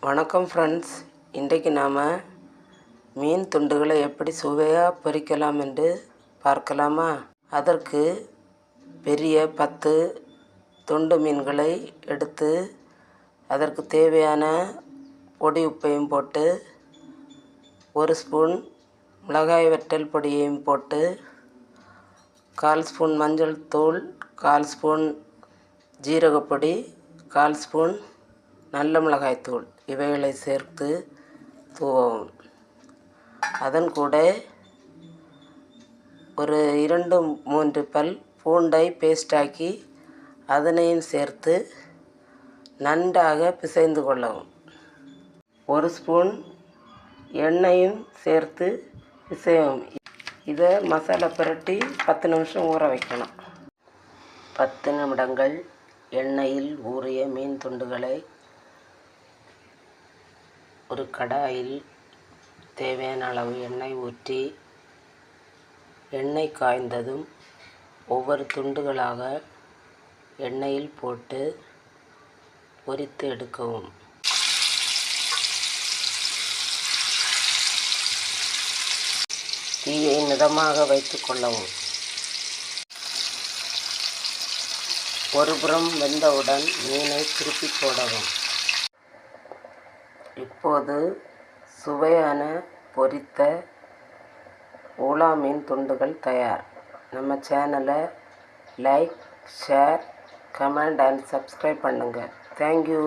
வணக்கம் ஃப்ரெண்ட்ஸ். இன்றைக்கு நாம் மீன் துண்டுகளை எப்படி சுவையாக பொரிக்கலாம் என்று பார்க்கலாமா? அதற்கு பெரிய 10 துண்டு மீன்களை எடுத்து அதற்கு தேவையான பொடி உப்பையும் போட்டு 1 ஸ்பூன் மிளகாய் வற்றல் பொடியையும் போட்டு 1/4 ஸ்பூன் மஞ்சள் தூள், 1/4 ஸ்பூன் ஜீரகப்பொடி, 1/4 ஸ்பூன் நல்ல மிளகாய்த்தூள் இவைகளை சேர்த்து தூவவும். அதன் கூட ஒரு 2-3 பல் பூண்டை பேஸ்டாக்கி அதனையும் சேர்த்து நன்றாக பிசைந்து கொள்ளவும். 1 ஸ்பூன் எண்ணெயும் சேர்த்து பிசையவும். இதை மசாலா புரட்டி 10 நிமிஷம் ஊற வைக்கணும். 10 நிமிடங்கள் எண்ணெயில் ஊறிய மீன் துண்டுகளை ஒரு கடாயில் தேவையான அளவு எண்ணெய் ஊற்றி எண்ணெய் காய்ந்ததும் ஒவ்வொரு துண்டுகளாக எண்ணெயில் போட்டு பொரித்து எடுக்கவும். தீயை மிதமாக வைத்து கொள்ளவும். ஒருபுறம் வெந்தவுடன் மீனை திருப்பி போடவும். இப்போது சுவையான பொரித்த ஊளா மீன் துண்டுகள் தயார். நம்ம சேனலை like, share, comment and subscribe பண்ணுங்கள். தேங்க்யூ.